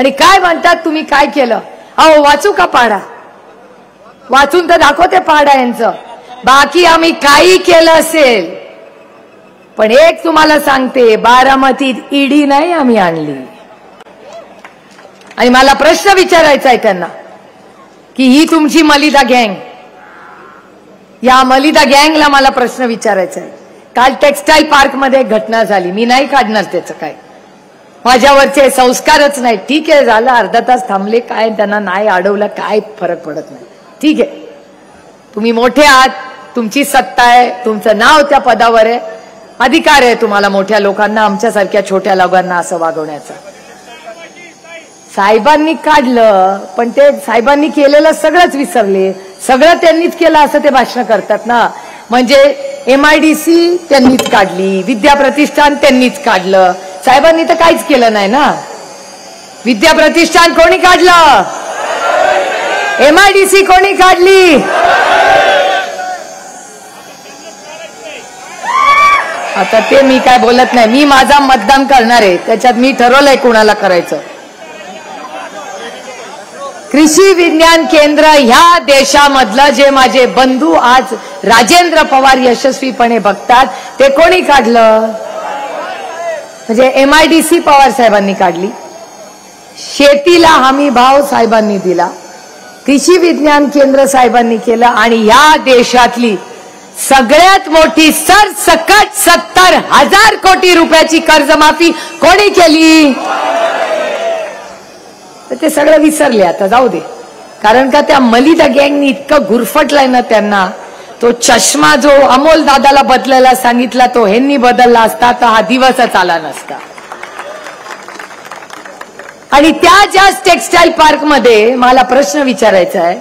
आणि काय म्हणतात तुम्ही काय केलं? अहो वाचू का पाडा? वाचून तर दाखवते पाडा यांचं. बाकी आम्ही काही केलं असेल, पण एक तुम्हाला सांगते, बारामतीत ईडी नाही आम्ही आणली. आणि मला प्रश्न विचारायचा आहे त्यांना की ही तुमची मलिदा गँग, या मलिदा गँगला मला प्रश्न विचारायचा आहे. काल टेक्सटाईल पार्क मध्ये एक घटना झाली, मी नाही काढणार त्याचं काय, माझ्यावरचे संस्कारच नाही. ठीक आहे, झालं, अर्धा तास थांबले, काय त्यांना नाही अडवलं, काय फरक पडत नाही. ठीक आहे, तुम्ही मोठे आहात, तुमची सत्ता आहे, तुमचं नाव त्या पदावर आहे, अधिकार आहे तुम्हाला मोठ्या लोकांना आमच्यासारख्या छोट्या लोकांना असं वागवण्याचा. साहेबांनी काढलं, पण ते साहेबांनी केलेलं सगळंच विसरले. सगळं त्यांनीच केलं असं ते भाषण करतात ना. म्हणजे MIDC त्यांनीच काढली, विद्या प्रतिष्ठान त्यांनीच काढलं, साहेबांनी तर काहीच केलं नाही ना. विद्या प्रतिष्ठान कोणी काढलं? MIDC कोणी काढली? आता ते मी काय बोलत नाही, मी माझा मतदान करणार आहे, त्याच्यात मी ठरवलंय कोणाला करायचं. कृषी विज्ञान केंद्र ह्या देशामधलं जे माझे बंधू आज राजेंद्र पवार यशस्वीपणे बघतात, ते कोणी काढलं? म्हणजे MIDC पवार साहेबांनी काढली, शेतीला हमी भाव साहेबांनी दिला, कृषी विज्ञान केंद्र साहेबांनी केलं, आणि या देशातली सगळ्यात मोठी सरसकट 70,000 कोटी रुपयाची कर्जमाफी कोणी केली? तर ते सगळं विसरले, आता जाऊ दे. कारण का त्या मलिदा गँगनी इतकं गुरफटलाय ना त्यांना. तो चष्मा जो अमोल दादाला बदलायला सांगितला तो ह्यांनी बदलला असता तर हा दिवसच आला नसता. आणि त्या ज्या टेक्सटाईल पार्क मध्ये मला प्रश्न विचारायचा आहे,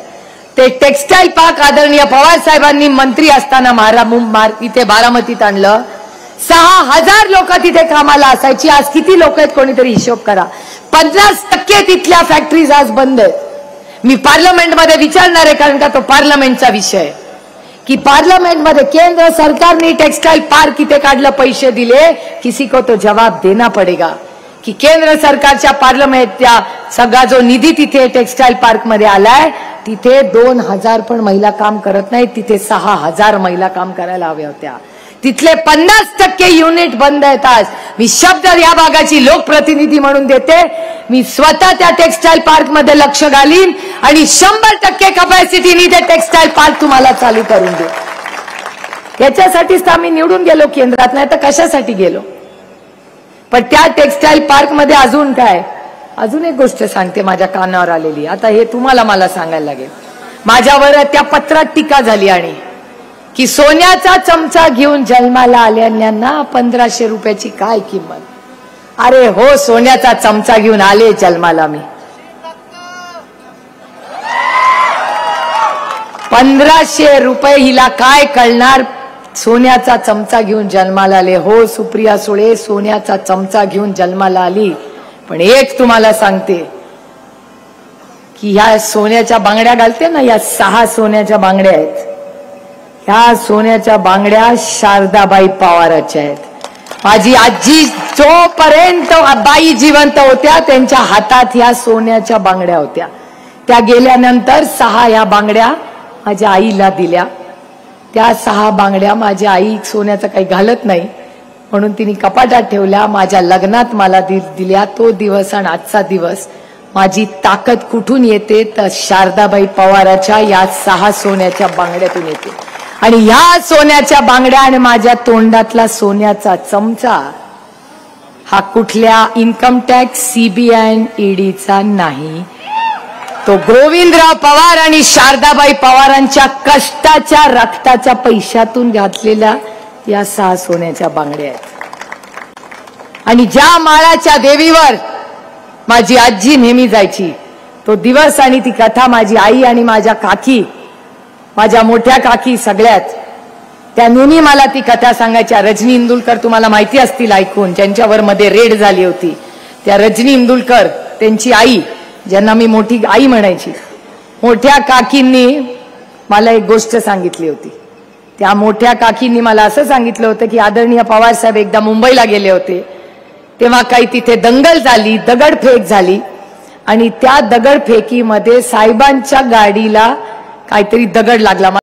ते टेक्सटाईल पार्क आदरणीय पवार साहेबांनी मंत्री असताना इथे बारामतीत आणलं. 6,000 लोक तिथे कामाला असायची. आज किती लोक आहेत कोणीतरी हिशोब करा. 50% तिथल्या फॅक्टरीज आज बंद आहेत. मी पार्लमेंटमध्ये विचारणार आहे, कारण का तो पार्लमेंटचा विषय आहे, की पार्लमेंटमध्ये केंद्र सरकारने टेक्सटाईल पार्क इथे काढलं, पैसे दिले, किसी को तो जवाब देना पडेगा की केंद्र सरकारच्या पार्लमेंटच्या सगळा जो निधी तिथे टेक्सटाईल पार्क मध्ये आलाय, तिथे 2,000 पण महिला काम करत नाही, तिथे 6,000 महिला काम करायला हव्या होत्या. तिथले 50% युनिट बंद आहेत आज. मी शब्द या भागाची लोकप्रतिनिधी म्हणून देते, मी स्वतः त्या टेक्सटाईल पार्क मध्ये लक्ष घालीन आणि 100% कपॅसिटीने ते टेक्सटाईल पार्क तुम्हाला चालू करून दे. याच्यासाठीच तर आम्ही निवडून गेलो केंद्रात, नाही तर कशासाठी गेलो. पण त्या टेक्सटाईल पार्क मध्ये अजून काय, अजून एक गोष्ट सांगते माझ्या कानावर आलेली. आता हे तुम्हाला मला सांगायला लागेल. माझ्यावर त्या पत्रात टीका झाली आणि की सोन्याचा चमचा घेऊन जन्माला आल्यांना 1,500 रुपयाची काय किंमत. अरे हो, सोन्याचा चमचा घेऊन आले जन्माला मी. 1,500 रुपये हिला काय कळणार. सोन्याचा चमचा घेऊन जन्माला आले. हो सुप्रिया सुळे सोन्याचा चमचा घेऊन जन्माला आली. पण एक तुम्हाला सांगते की ह्या सोन्याच्या बांगड्या घालते ना, या 6 सोन्याच्या बांगड्या आहेत. ह्या सोन्याच्या बांगड्या शारदाबाई पवाराच्या आहेत. माझी आजी जोपर्यंत बाई जिवंत होत्या त्यांच्या हातात ह्या सोन्याच्या बांगड्या होत्या. त्या गेल्यानंतर 6 ह्या बांगड्या माझ्या आईला दिल्या. त्या 6 बांगड्या माझी आई सोन्याचं काही घालत नाही म्हणून तिने कपाटात ठेवल्या. माझ्या लग्नात मला दिल्या. तो दिवस आणि आजचा दिवस माझी ताकद कुठून येते तर शारदाबाई पवाराच्या या 6 सोन्याच्या बांगड्यातून येते. आणि ह्या सोन्याच्या बांगड्या आणि माझ्या तोंडातला सोन्याचा चमचा हा कुठल्या इन्कम टॅक्स, CBI, EDचा नाही. तो गोविंदराव पवार आणि शारदाबाई पवारांच्या कष्टाच्या रक्ताच्या पैशातून घातलेल्या या 6 सोन्याच्या बांगड्या आहेत. आणि ज्या माळाच्या देवीवर माझी आजी नेहमी जायची तो दिवस आणि ती कथा माझी आई आणि माझ्या काकी, माझ्या मोठ्या काकी सगळ्यात, त्या नेहमी मला ती कथा सांगायच्या. रजनी इंदुलकर तुम्हाला माहिती असतील ऐकून, ज्यांच्यावर मध्ये रेड झाली होती. त्या रजनी इंदुलकर त्यांची आई, ज्यांना मी मोठी आई म्हणायची, मोठ्या काकींनी मला एक गोष्ट सांगितली होती. त्या मोठ्या काकींनी मला असं सांगितलं होतं की आदरणीय पवार साहेब एकदा मुंबईला गेले होते, तेव्हा काही तिथे दंगल झाली, दगडफेक झाली आणि त्या दगडफेकीमध्ये साहेबांच्या गाडीला काहीतरी दगड लागला.